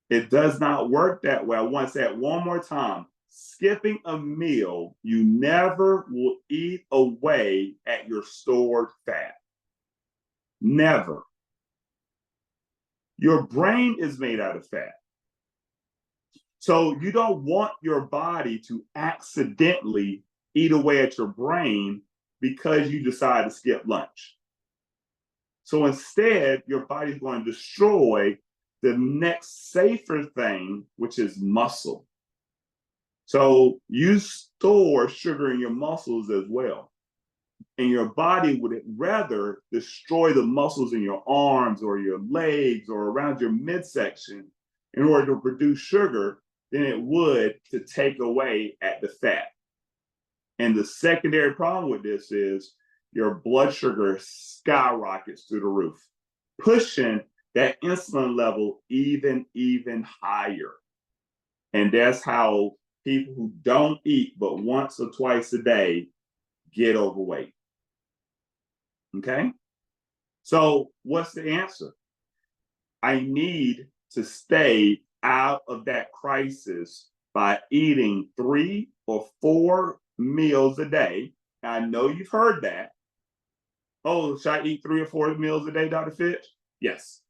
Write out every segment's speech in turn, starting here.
It does not work that way. I want to say it one more time. Skipping a meal, you never will eat away at your stored fat. Never. Your brain is made out of fat. So you don't want your body to accidentally eat away at your brain because you decide to skip lunch. So instead, your body's going to destroy the next safer thing, which is muscle. So you store sugar in your muscles as well. And your body would rather destroy the muscles in your arms or your legs or around your midsection in order to produce sugar than it would to take away at the fat. And the secondary problem with this is your blood sugar skyrockets through the roof, pushing that insulin level even higher. And that's how people who don't eat but once or twice a day get overweight. Okay? So what's the answer? I need to stay out of that crisis by eating 3 or 4 meals a day. I know you've heard that. Oh, should I eat 3 or 4 meals a day, Dr. Fitch? Yes.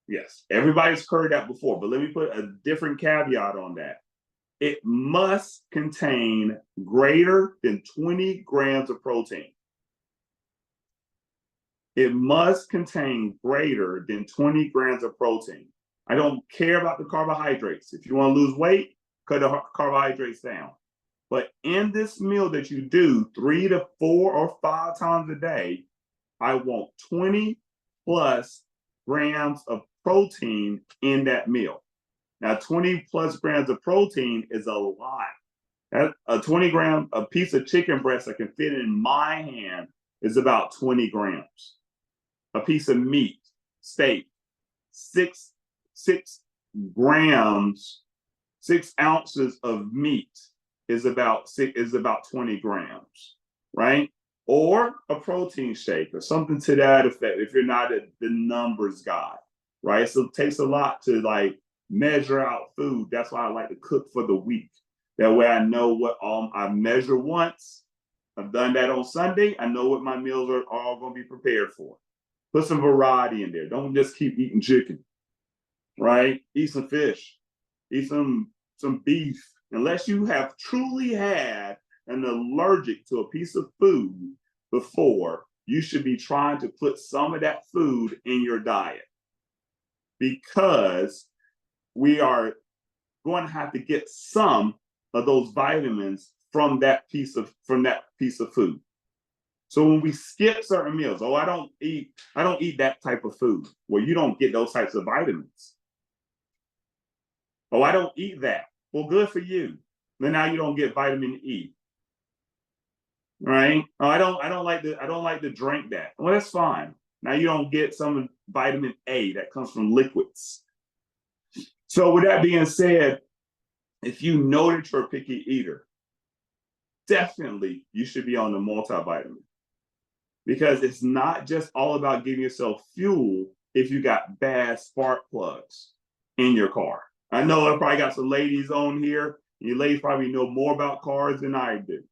Yes. Everybody's heard that before, but let me put a different caveat on that. It must contain greater than 20 grams of protein. It must contain greater than 20 grams of protein. I don't care about the carbohydrates. If you want to lose weight, cut the carbohydrates down. But in this meal that you do 3 to 4 or 5 times a day, I want 20 plus grams of protein in that meal. Now, 20 plus grams of protein is a lot. That, a 20-gram, a piece of chicken breast that can fit in my hand is about 20 grams. A piece of meat, steak, 6 grams, 6 ounces of meat is about 20 grams, right? Or a protein shake or something to that effect if you're not the numbers guy, right? So it takes a lot to like measure out food. That's why I like to cook for the week. That way I know what I measure once. I've done that on Sunday. I know what my meals are all going to be prepared for. Put some variety in there. Don't just keep eating chicken, right? Eat some fish, eat some beef. Unless you have truly had an allergic to a piece of food before, you should be trying to put some of that food in your diet because we are going to have to get some of those vitamins from that piece of food. So when we skip certain meals, I don't eat that type of food. Well, you don't get those types of vitamins. Oh, I don't eat that. Well, good for you. Then now you don't get vitamin E. Right? Oh, I don't like to drink that. Well, that's fine. Now you don't get some vitamin A that comes from liquids. So with that being said, if you know that you're a picky eater, definitely you should be on the multivitamin. Because it's not just all about giving yourself fuel if you got bad spark plugs in your car. I know I probably got some ladies on here, and you ladies probably know more about cars than I do.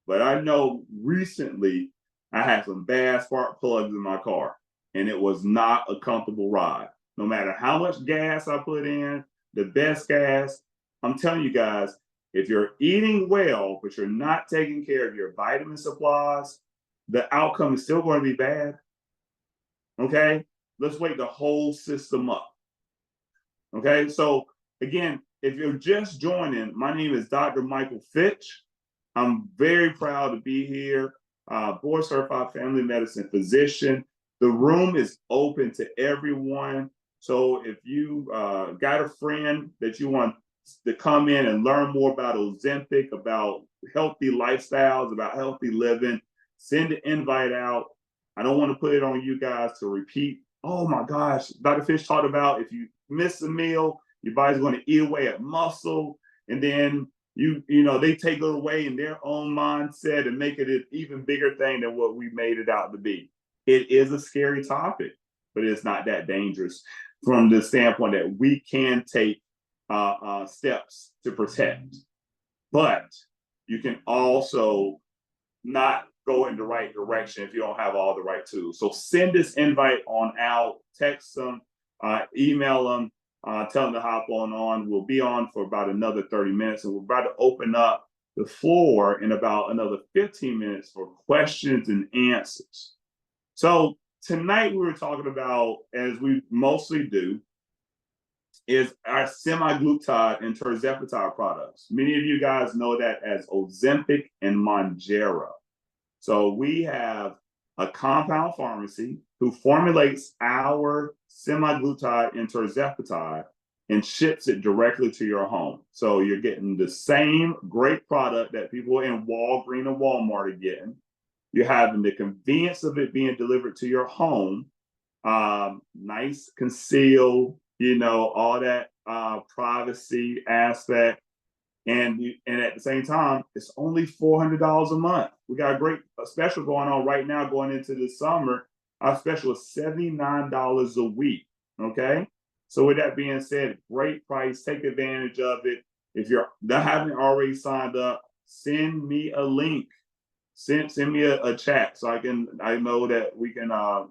But I know recently I had some bad spark plugs in my car, and it was not a comfortable ride. No matter how much gas I put in, the best gas, I'm telling you guys, if you're eating well, but you're not taking care of your vitamin supplies, the outcome is still going to be bad. Okay? Let's wake the whole system up. Okay? So, again, if you're just joining, my name is Dr. Michael Fitch. I'm very proud to be here, board certified family medicine physician. The room is open to everyone. So, if you got a friend that you want to come in and learn more about Ozempic, about healthy lifestyles, about healthy living, send an invite out. I don't want to put it on you guys to repeat. Oh my gosh, Dr. Fitch talked about if you miss a meal, your body's going to eat away at muscle, and then they take it away in their own mindset and make it an even bigger thing than what we made it out to be. It is a scary topic, but it's not that dangerous from the standpoint that we can take steps to protect. But you can also not go in the right direction if you don't have all the right tools. So send this invite on out, text them, email them, tell them to hop on. We'll be on for about another 30 minutes, and we're about to open up the floor in about another 15 minutes for questions and answers. So tonight we were talking about, as we mostly do, is our semaglutide and tirzepatide products. Many of you guys know that as Ozempic and Mounjaro. So we have a compound pharmacy who formulates our semaglutide and tirzepatide and ships it directly to your home. So you're getting the same great product that people in Walgreens and Walmart are getting. You're having the convenience of it being delivered to your home, nice, concealed, all that privacy aspect. And at the same time, it's only $400 a month. We got a great special going on right now going into the summer. Our special is $79 a week, okay? So with that being said, great price. Take advantage of it. If you haven't already signed up, send me a link. Send me a chat so I know that we can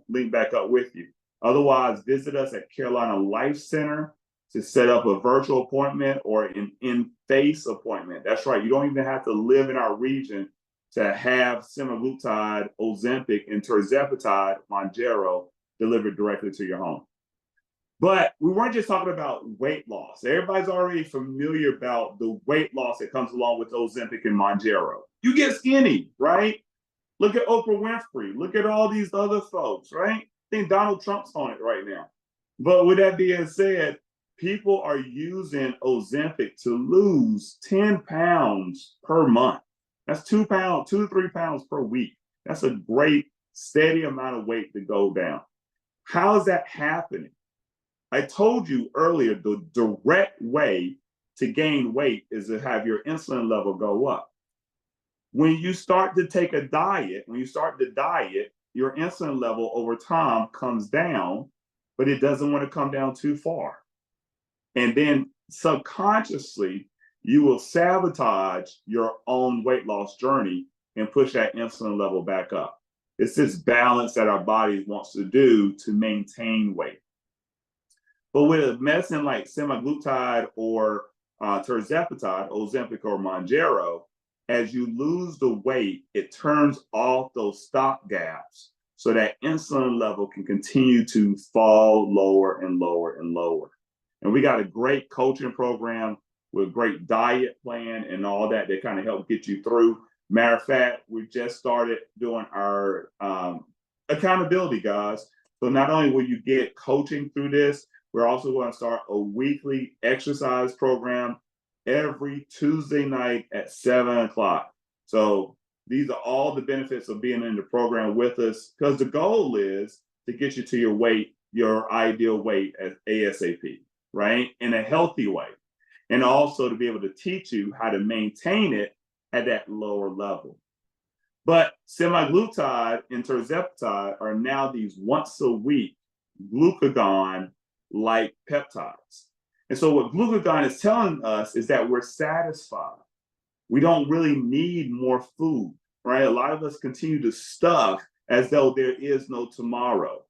link back up with you. Otherwise, visit us at Carolina Life Center to set up a virtual appointment or an in-face appointment. That's right. You don't even have to live in our region to have semaglutide, Ozempic, and tirzepatide, Mounjaro, delivered directly to your home. But we weren't just talking about weight loss. Everybody's already familiar about the weight loss that comes along with Ozempic and Mounjaro. You get skinny, right? Look at Oprah Winfrey. Look at all these other folks, right? I think Donald Trump's on it right now. But with that being said, people are using Ozempic to lose 10 pounds per month. That's 2 to 3 pounds per week. That's a great, steady amount of weight to go down. How is that happening? I told you earlier, the direct way to gain weight is to have your insulin level go up. When you start to take a diet, your insulin level over time comes down, but it doesn't want to come down too far. And then subconsciously, you will sabotage your own weight loss journey and push that insulin level back up. It's this balance that our body wants to do to maintain weight. But with a medicine like semaglutide or tirzepatide, Ozempic or Mounjaro, as you lose the weight, it turns off those stop gaps so that insulin level can continue to fall lower and lower and lower. And we got a great coaching program with a great diet plan and all that kind of help get you through. Matter of fact, we just started doing our accountability, guys. So not only will you get coaching through this, we're also going to start a weekly exercise program every Tuesday night at 7 o'clock. So these are all the benefits of being in the program with us, because the goal is to get you to your weight, your ideal weight at ASAP, right? In a healthy way. And also to be able to teach you how to maintain it at that lower level. But semaglutide and tirzepatide are now these once a week glucagon-like peptides. And so what glucagon is telling us is that we're satisfied. We don't really need more food, right? A lot of us continue to stuff as though there is no tomorrow.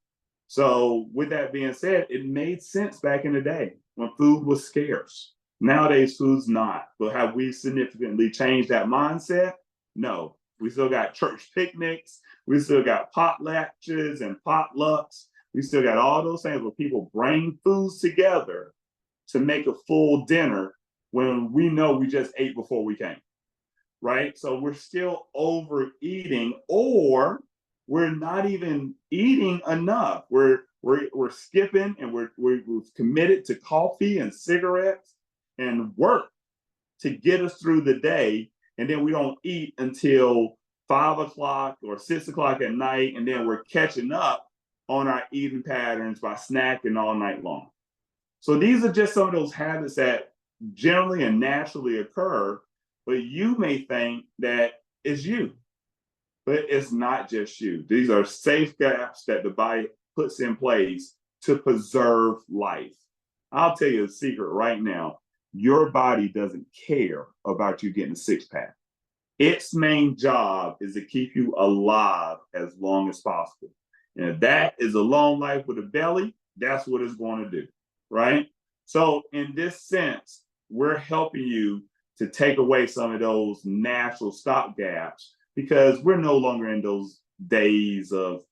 So with that being said, it made sense back in the day when food was scarce. Nowadays, food's not. But have we significantly changed that mindset? No. We still got church picnics. We still got potlatches and potlucks. We still got all those things where people bring foods together to make a full dinner when we know we just ate before we came, right? So we're still overeating, or we're not even eating enough. We're skipping, and we're committed to coffee and cigarettes and work to get us through the day. And then we don't eat until 5 o'clock or 6 o'clock at night. And then we're catching up on our eating patterns by snacking all night long. So these are just some of those habits that generally and naturally occur, but you may think that it's you, but it's not just you. These are safeguards that the body puts in place to preserve life. I'll tell you a secret right now. your body doesn't care about you getting a six pack. Its main job is to keep you alive as long as possible. And if that is a long life with a belly, that's what it's going to do, right? So, in this sense, we're helping you to take away some of those natural stop gaps because we're no longer in those days of,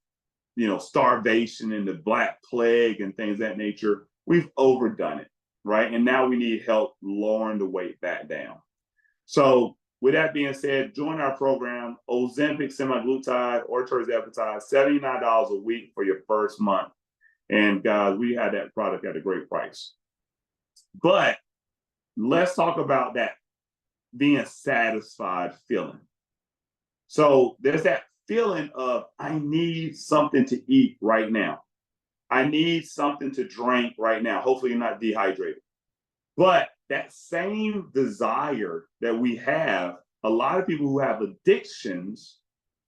starvation and the Black Plague and things of that nature. We've overdone it, right? And now we need help lowering the weight back down. So, with that being said, join our program, Ozempic semaglutide or tirzepatide, $79 a week for your first month. And guys, we had that product at a great price. But let's talk about that being satisfied feeling. So there's that feeling of, I need something to eat right now. I need something to drink right now. Hopefully you're not dehydrated. But that same desire that we have, a lot of people who have addictions,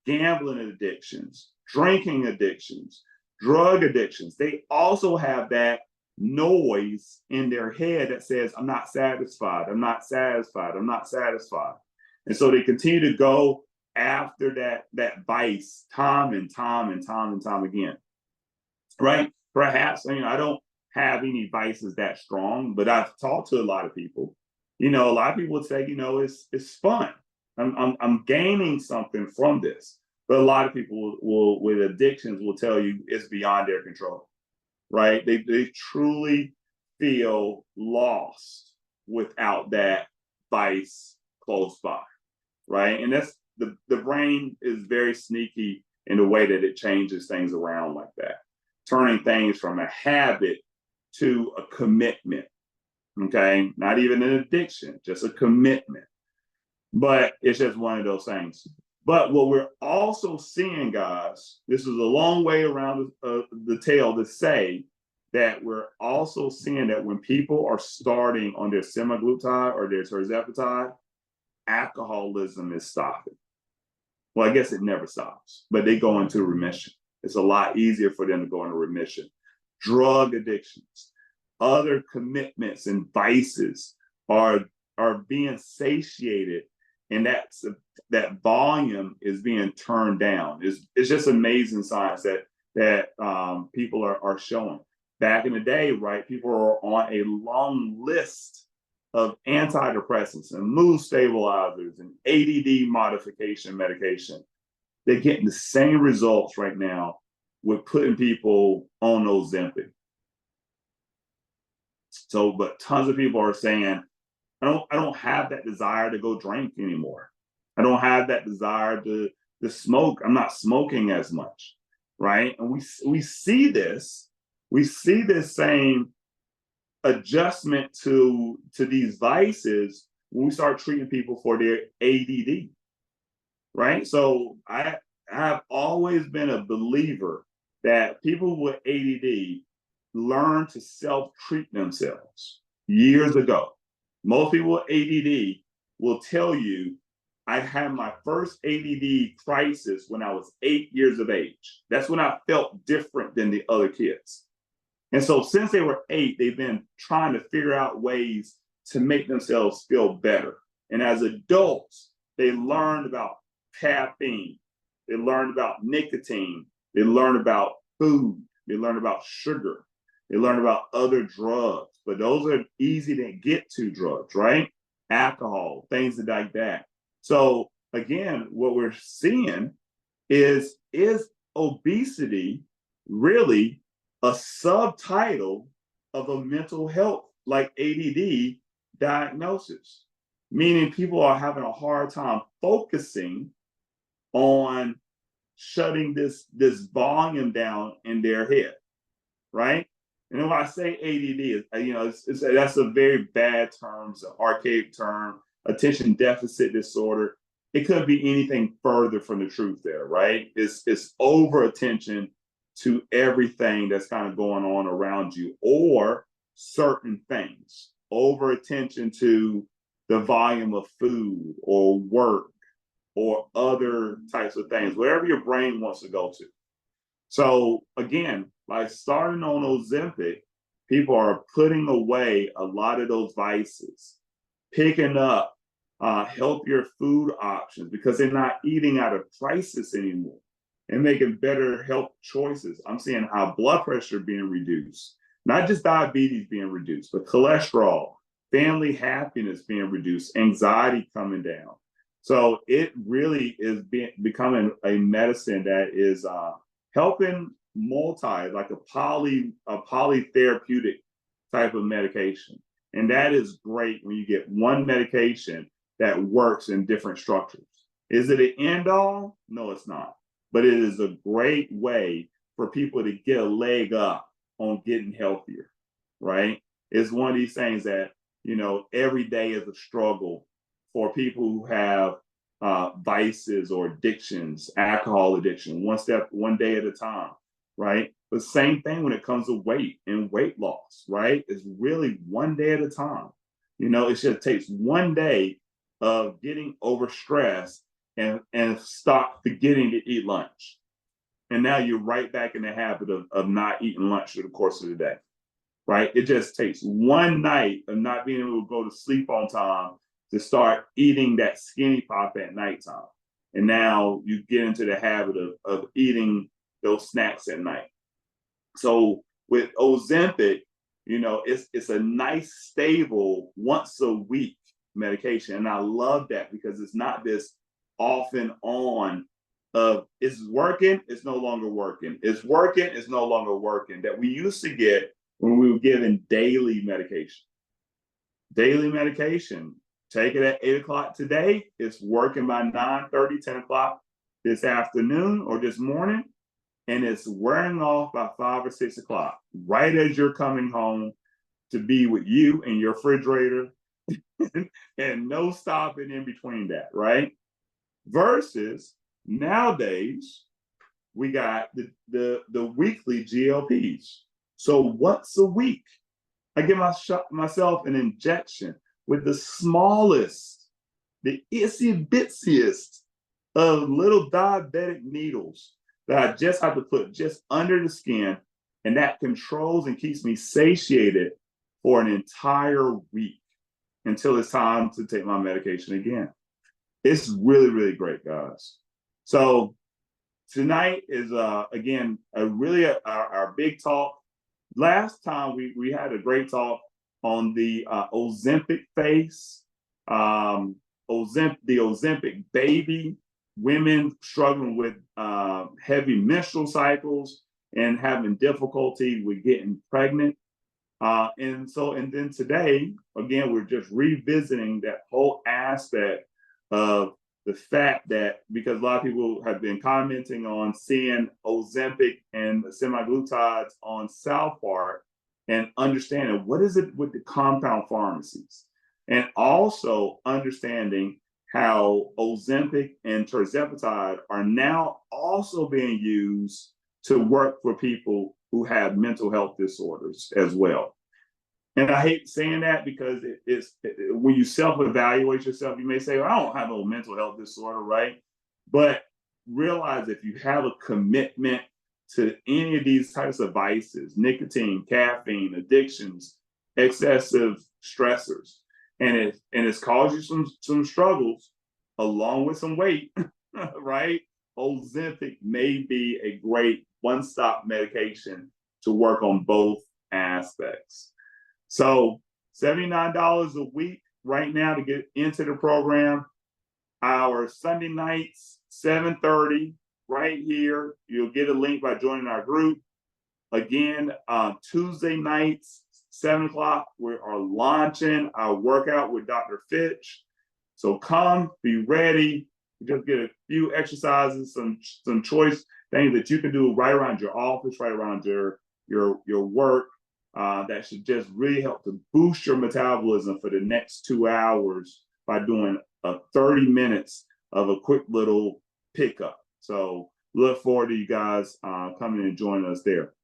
gambling addictions, drinking addictions, drug addictions, they also have that noise in their head that says, I'm not satisfied, I'm not satisfied, I'm not satisfied. And so they continue to go after that vice time and time and time and time again, right? Perhaps, I don't have any vices that strong, but I've talked to a lot of people. A lot of people would say, it's fun. I'm gaining something from this. But a lot of people will with addictions will tell you it's beyond their control, right? They truly feel lost without that vice close by, right? And that's the brain is very sneaky in the way that it changes things around like that, turning things from a habit to a commitment, okay? Not even an addiction, just a commitment. But it's just one of those things. But what we're also seeing, guys, this is a long way around the tail to say that we're also seeing that when people are starting on their semaglutide or their tirzepatide, alcoholism is stopping. Well, I guess it never stops, but they go into remission. It's a lot easier for them to go into remission. Drug addictions, other commitments and vices are being satiated, and that volume is being turned down. It's just amazing science that people are showing. Back in the day, right, people are on a long list of antidepressants and mood stabilizers and ADD modification medication. They're getting the same results right now with putting people on Ozempic. So, but tons of people are saying, I don't have that desire to go drink anymore. I don't have that desire to smoke. I'm not smoking as much, right? And we see this same adjustment to these vices when we start treating people for their ADD, right? So I have always been a believer that people with ADD learn to self-treat themselves years ago. Most people with ADD will tell you, I had my first ADD crisis when I was 8 years of age. That's when I felt different than the other kids. And so since they were 8, they've been trying to figure out ways to make themselves feel better. And as adults, they learned about caffeine, they learned about nicotine, they learned about food, they learned about sugar, they learned about other drugs, but those are easy to get to drugs, right? Alcohol, things like that. So again, what we're seeing is obesity really a subtitle of a mental health like ADD diagnosis? Meaning people are having a hard time focusing on shutting this volume down in their head, right? And when I say ADD, that's a very bad term. It's an archaic term, attention deficit disorder. It could be anything further from the truth there, right? It's over attention to everything that's kind of going on around you, or certain things, over attention to the volume of food or work or other types of things, wherever your brain wants to go to. So again, by starting on Ozempic, People are putting away a lot of those vices, picking up healthier food options because they're not eating out of crisis anymore and making better health choices. I'm seeing how blood pressure being reduced, not just diabetes being reduced, but cholesterol, family happiness being reduced, anxiety coming down. So it really is becoming a medicine that is helping like a polytherapeutic type of medication. And that is great when you get one medication that works in different structures. Is it an end all? No, it's not. But it is a great way for people to get a leg up on getting healthier, right? It's one of these things that, every day is a struggle for people who have vices or addictions, alcohol addiction, one day at a time, right? The same thing when it comes to weight and weight loss, right? It's really one day at a time. It just takes one day of getting overstressed and stop forgetting to eat lunch. And now you're right back in the habit of not eating lunch through the course of the day, right? It just takes one night of not being able to go to sleep on time to start eating that skinny pop at nighttime. And now you get into the habit of eating those snacks at night. So with Ozempic, it's a nice, stable, once a week medication. And I love that because it's not this off and on of it's working, it's no longer working. It's working, it's no longer working that we used to get when we were given daily medication. Daily medication, take it at 8 o'clock today, it's working by 9:30, 10 o'clock this afternoon or this morning, and it's wearing off by 5 or 6 o'clock, right as you're coming home to be with you and your refrigerator, and no stopping in between that, right? Versus nowadays, we got the weekly GLPs. So once a week, I give myself an injection with the smallest, the itsy bitsiest of little diabetic needles that I just have to put just under the skin, and that controls and keeps me satiated for an entire week until it's time to take my medication again. It's really, really great, guys. So tonight is again our big talk. Last time we had a great talk on the Ozempic face, the Ozempic baby, women struggling with heavy menstrual cycles and having difficulty with getting pregnant. And then today, again, we're just revisiting that whole aspect of the fact that because a lot of people have been commenting on seeing Ozempic and semaglutides on South Park and understanding what is it with the compound pharmacies, and also understanding how Ozempic and tirzepatide are now also being used to work for people who have mental health disorders as well. And I hate saying that because when you self-evaluate yourself, you may say, well, I don't have no mental health disorder, right? But realize if you have a commitment to any of these types of vices, nicotine, caffeine, addictions, excessive stressors, and it's caused you some struggles along with some weight, right? Ozempic may be a great one-stop medication to work on both aspects. So $79 a week right now to get into the program. Our Sunday nights, 7:30, right here. You'll get a link by joining our group. Again, Tuesday nights, 7 o'clock, we are launching our workout with Dr. Fitch. So come, be ready. Just get a few exercises, some choice things that you can do right around your office, right around your work. That should just really help to boost your metabolism for the next 2 hours by doing 30 minutes of a quick little pickup. So look forward to you guys coming and joining us there.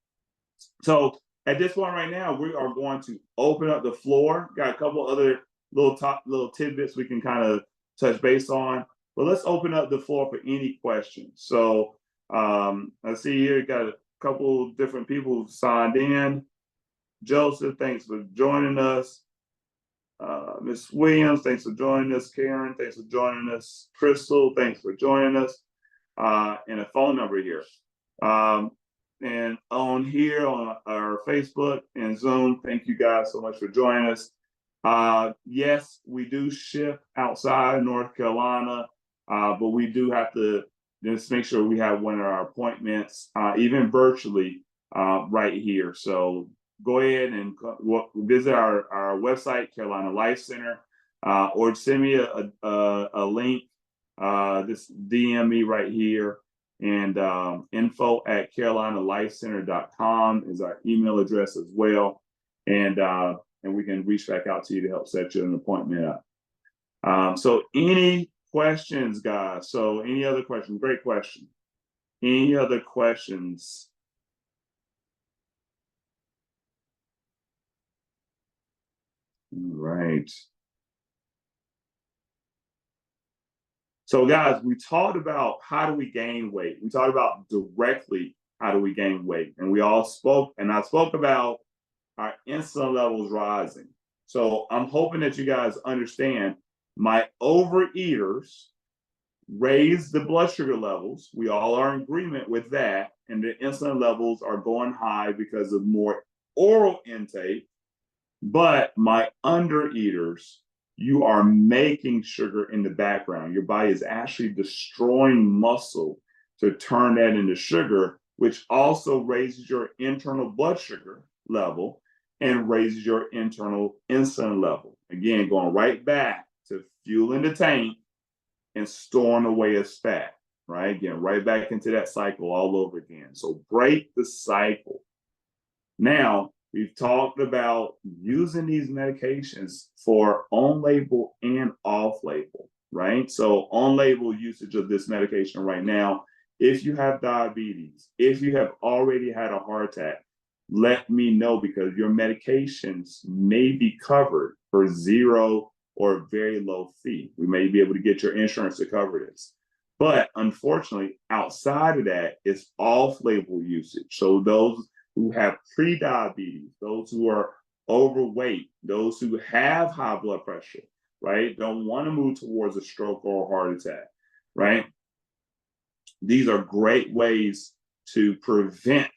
So at this point right now, we are going to open up the floor. Got a couple other little tidbits we can kind of touch base on, but let's open up the floor for any questions. So I see here got a couple different people who signed in. Joseph, thanks for joining us. Miss Williams, thanks for joining us. Karen, thanks for joining us. Crystal, thanks for joining us. And a phone number here. And on here on our Facebook and Zoom, thank you guys so much for joining us. Yes, we do ship outside North Carolina, but we do have to just make sure we have one of our appointments, even virtually, right here. So go ahead and visit our website, Carolina Life Center, or send me a link. Just DM me right here. And info@carolinalifecenter.com is our email address as well. And we can reach back out to you to help set you an appointment up. So any questions, guys? So any other questions? Great question. Any other questions? All right. So guys, we talked about how do we gain weight. We talked about directly how do we gain weight. And we all spoke, and I spoke about our insulin levels rising. So I'm hoping that you guys understand my overeaters raise the blood sugar levels. We all are in agreement with that. And the insulin levels are going high because of more oral intake. But my undereaters, you are making sugar in the background. Your body is actually destroying muscle to turn that into sugar, which also raises your internal blood sugar level and raises your internal insulin level. Again, going right back to fueling the tank and storing away as fat, right? Again, right back into that cycle all over again. So break the cycle. Now, we've talked about using these medications for on-label and off-label, right? So on-label usage of this medication right now, if you have diabetes, if you have already had a heart attack, let me know, because your medications may be covered for zero or very low fee. We may be able to get your insurance to cover this. But unfortunately, outside of that, it's off-label usage. So those who have pre-diabetes, those who are overweight, those who have high blood pressure, right? Don't want to move towards a stroke or a heart attack, right? These are great ways to prevent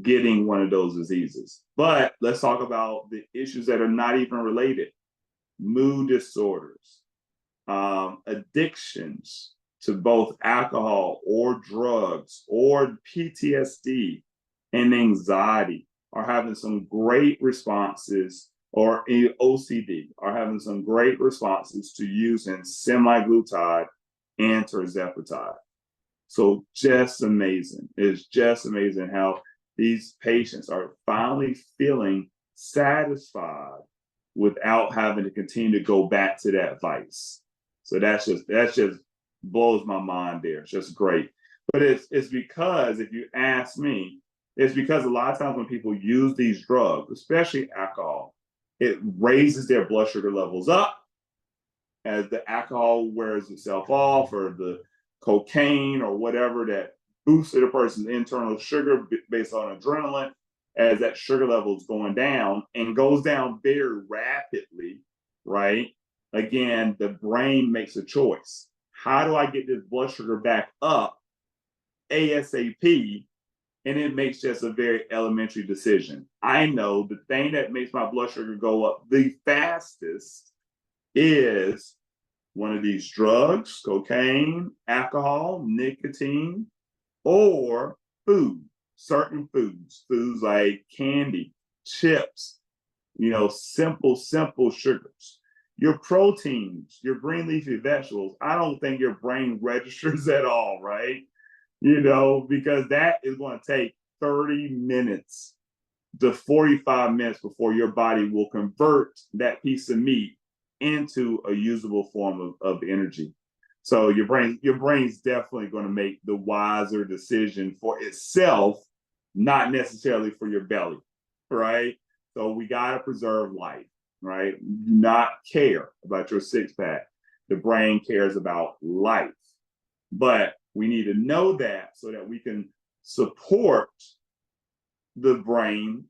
getting one of those diseases. But let's talk about the issues that are not even related. Mood disorders, addictions to both alcohol or drugs or PTSD and anxiety are having some great responses, or OCD are having some great responses to using semaglutide and tirzepatide. So just amazing. It's just amazing how these patients are finally feeling satisfied without having to continue to go back to that vice. So that's just blows my mind there. It's just great. But it's because, if you ask me, it's because a lot of times when people use these drugs, especially alcohol, it raises their blood sugar levels up as the alcohol wears itself off, or the cocaine or whatever that boosted a person's internal sugar based on adrenaline. As that sugar level is going down and goes down very rapidly, right? Again, the brain makes a choice. How do I get this blood sugar back up ASAP? And it makes just a very elementary decision. I know the thing that makes my blood sugar go up the fastest is one of these drugs, cocaine, alcohol, nicotine, or food. Certain foods like candy, chips, simple sugars. Your proteins, your green leafy vegetables, I don't think your brain registers at all, right? Because that is going to take 30 minutes to 45 minutes before your body will convert that piece of meat into a usable form of energy. So your brain's definitely going to make the wiser decision for itself, not necessarily for your belly, right? So we got to preserve life, right? Do not care about your six pack. The brain cares about life. But we need to know that so that we can support the brain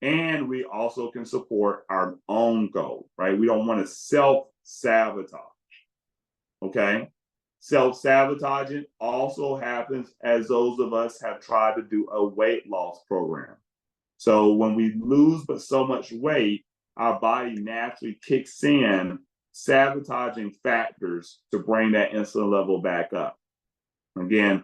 And we also can support our own goal, right? We don't want to self-sabotage, okay? Self-sabotaging also happens as those of us have tried to do a weight loss program. So when we lose but so much weight, our body naturally kicks in sabotaging factors to bring that insulin level back up. Again,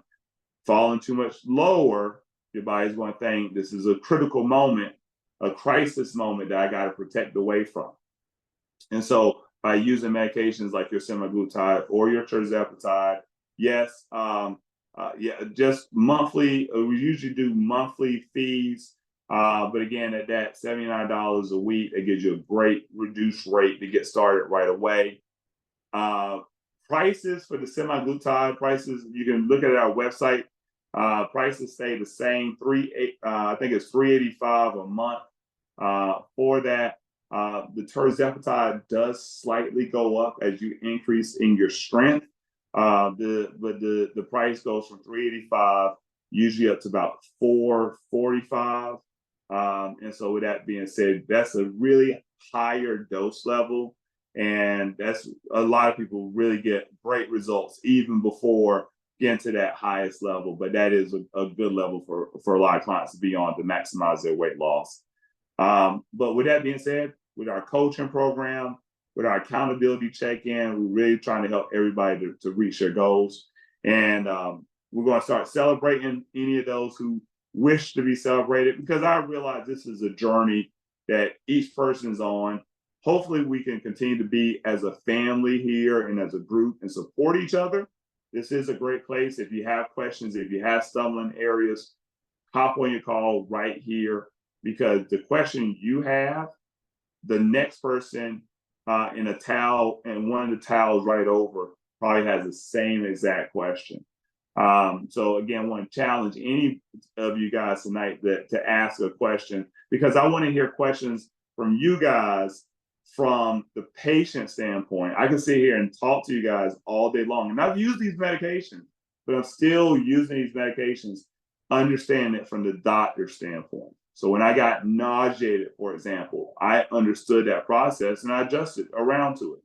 falling too much lower, your body's going to think this is a critical moment, a crisis moment that I got to protect away from. And so by using medications like your semaglutide or your tirzepatide, yes, just monthly. We usually do monthly fees, but again, at that $79 a week, it gives you a great reduced rate to get started right away. Prices for the semaglutide prices, you can look at our website. Prices stay the same. I think it's $385 a month for that. The tirzepatide does slightly go up as you increase in your strength. But the price goes from $385 usually up to about $445. And so with that being said, that's a really higher dose level. And that's a lot of people really get great results even before getting to that highest level. But that is a good level for a lot of clients to be on to maximize their weight loss. But with that being said, with our coaching program, with our accountability check-in, we're really trying to help everybody to reach their goals. And we're going to start celebrating any of those who wish to be celebrated, because I realize this is a journey that each person's on. Hopefully we can continue to be as a family here and as a group and support each other. This is a great place. If you have questions, if you have stumbling areas, hop on your call right here, because the question you have, the next person in a towel and one of the towels right over probably has the same exact question. So again, I want to challenge any of you guys tonight to ask a question, because I want to hear questions from you guys from the patient standpoint. I can sit here and talk to you guys all day long, and I've used these medications, but I'm still using these medications, understand it from the doctor's standpoint. So when I got nauseated, for example, I understood that process and I adjusted around to it.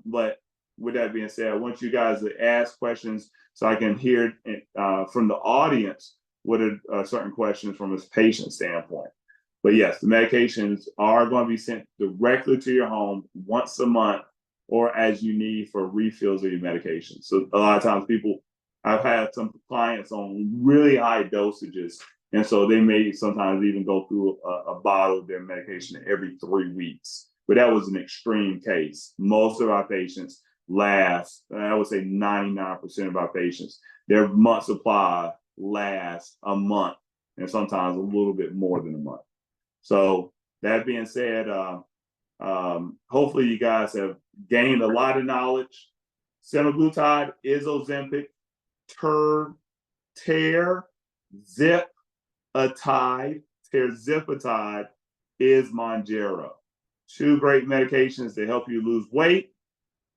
But with that being said, I want you guys to ask questions so I can hear from the audience what are certain questions from a patient standpoint. But yes, the medications are going to be sent directly to your home once a month or as you need for refills of your medications. So a lot of times I've had some clients on really high dosages, and so they may sometimes even go through a bottle of their medication every 3 weeks. But that was an extreme case. Most of our patients last, I would say 99% of our patients, their month supply lasts a month and sometimes a little bit more than a month. So that being said, hopefully you guys have gained a lot of knowledge. Semaglutide is Ozempic, tirzepatide is Mounjaro. Two great medications to help you lose weight.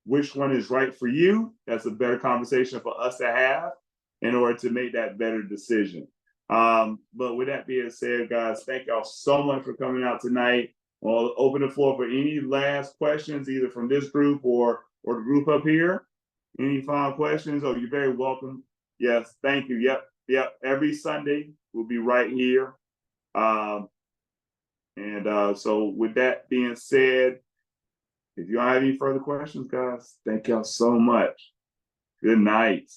Which one is right for you? That's a better conversation for us to have in order to make that better decision. But with that being said, guys, thank y'all so much for coming out tonight. I'll open the floor for any last questions, either from this group or the group up here. Any final questions? Oh, you're very welcome. Yes, thank you. Yep. Every Sunday we'll be right here. So with that being said, if you don't have any further questions, guys, thank y'all so much. Good night.